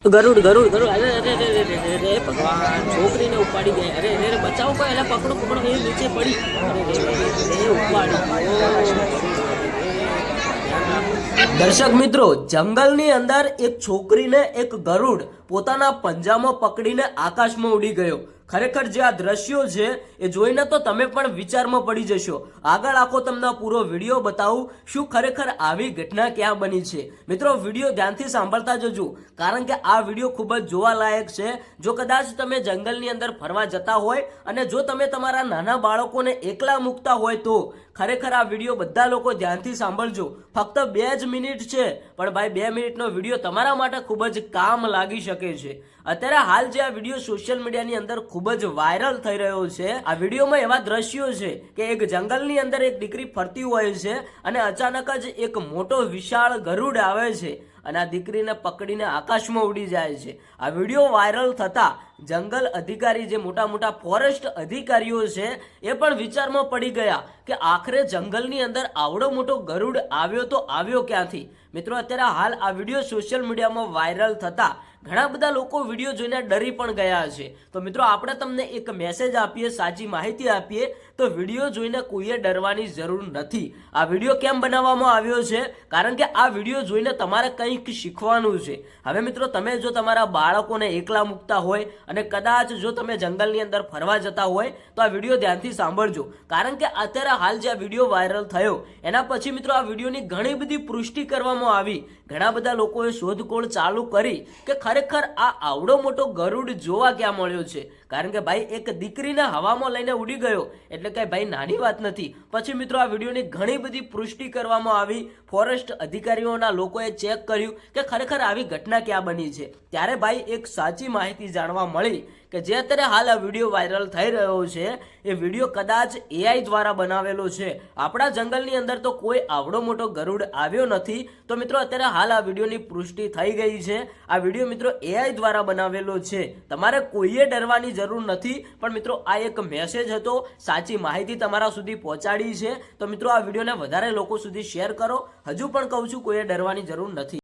ગરુડ ગરુડ ગરુડ અરે અરે અરે અરે અરે ભગવાન છોકરીને ઉપાડી ગયા. અરે અરે બચાવો કોઈ, એટલે પકડો પકડો, એ નીચે પડી. અરે ઉપાડી. દર્શક મિત્રો, જંગલની અંદર એક છોકરીને એક ગરુડ પોતાના પંજામાં પકડીને આકાશમાં ઉડી ગયો. ખરેખર જે આ દ્રશ્યો છે એ જોઈને તો તમે પણ વિચારમાં પડી જશો. આગળ આખો તમને પૂરો વિડીયો બતાવું શું ખરેખર આવી ઘટના ક્યાં બની છે. મિત્રો વિડીયો ધ્યાનથી સાંભળતા જજો, કારણ કે આ વિડીયો ખૂબ જ જોવાલાયક છે. જો કદાચ તમે જંગલની અંદર ફરવા જતા હોય અને જો તમે તમારા નાના બાળકોને એકલા મૂકતા હોય તો ખરેખર આ વિડીયો બધા લોકો ધ્યાનથી સાંભળજો. ફક્ત 2 જ મિનિટ છે, પણ ભાઈ 2 મિનિટનો વિડીયો તમારા માટે ખૂબ જ કામ લાગી શકે છે. અત્યારે હાલ જે આ વિડીયો સોશિયલ મીડિયાની અંદર ખૂબ જ વાયરલ થઈ રહ્યો છે. આ વિડીયોમાં એવા દ્રશ્યો છે કે એક જંગલની અંદર એક દીકરી ફરતી હોય છે અને અચાનક જ એક મોટો વિશાળ ગરુડ આવે છે અને આ દીકરીને પકડીને આકાશમાં ઉડી જાય છે. આ વિડીયો વાયરલ થતા જંગલ અધિકારી, જે મોટા મોટા ફોરેસ્ટ અધિકારીઓ છે, એ પણ વિચારમાં પડી ગયા કે આખરે જંગલની અંદર આવડો મોટો ગરુડ આવ્યો તો આવ્યો ક્યાંથી. મિત્રો અત્યારે હાલ આ વિડીયો સોશિયલ મીડિયામાં વાયરલ થતા ઘણા બધા લોકો વિડીયો જોઈને ડરી પણ ગયા છે. તો મિત્રો આપણે તમને એક મેસેજ આપીએ, સાચી માહિતી આપીએ, તો વિડીયો જોઈને કોઈએ ડરવાની જરૂર નથી. આ વિડીયો કેમ બનાવવામાં આવ્યો છે? કારણ કે આ વિડીયો જોઈને તમારે કંઈક શીખવાનું છે. હવે મિત્રો તમે જો તમારા બાળકોને એકલા મૂકતા હોય અને કદાચ જો તમે જંગલની અંદર ફરવા જતા હોય તો આ વિડીયો ધ્યાનથી સાંભળજો, કારણ કે અત્યારે હાલ જે આ વિડીયો વાયરલ થયો એના પછી મિત્રો આ વિડીયોની ઘણી બધી પુષ્ટિ કરવામાં આવી. ઘણા બધા લોકોએ શોધખોળ ચાલુ કરી કે ખરેખર આ આવડો મોટો ગરુડ જોવા ક્યાં મળ્યો છે. કારણ કે ભાઈ એક દીકરીને હવામાં લઈને ઉડી ગયો એટલે કઈ ભાઈ નાની વાત નથી. પછી મિત્રો આ વિડીયોની ઘણી બધી પુષ્ટિ કરવામાં આવી. ફોરેસ્ટ અધિકારીઓના લોકોએ ચેક કર્યું કે ખરેખર આવી ઘટના ક્યાં બની છે. ત્યારે ભાઈ એક સાચી માહિતી જાણવા મળી કે જે અત્યારે હાલ આ વિડીયો વાયરલ થઈ રહ્યો છે એ વિડીયો કદાચ AI દ્વારા બનાવેલો છે. આપણા જંગલની અંદર તો કોઈ આવડો મોટો ગરુડ આવ્યો નથી. તો મિત્રો અત્યારે હાલ આ વિડીયોની પુષ્ટિ થઈ ગઈ છે. આ વિડીયો મિત્રો AI દ્વારા બનાવેલો છે. તમારે કોઈએ ડરવાની જરૂર નથી. પણ મિત્રો આ એક મેસેજ હતો, સાચી માહિતી તમારા સુધી પહોંચાડી છે. તો મિત્રો આ વિડીયોને વધારે લોકો સુધી શેર કરો. હજુ પણ કહું છું, કોઈએ ડરવાની જરૂર નથી.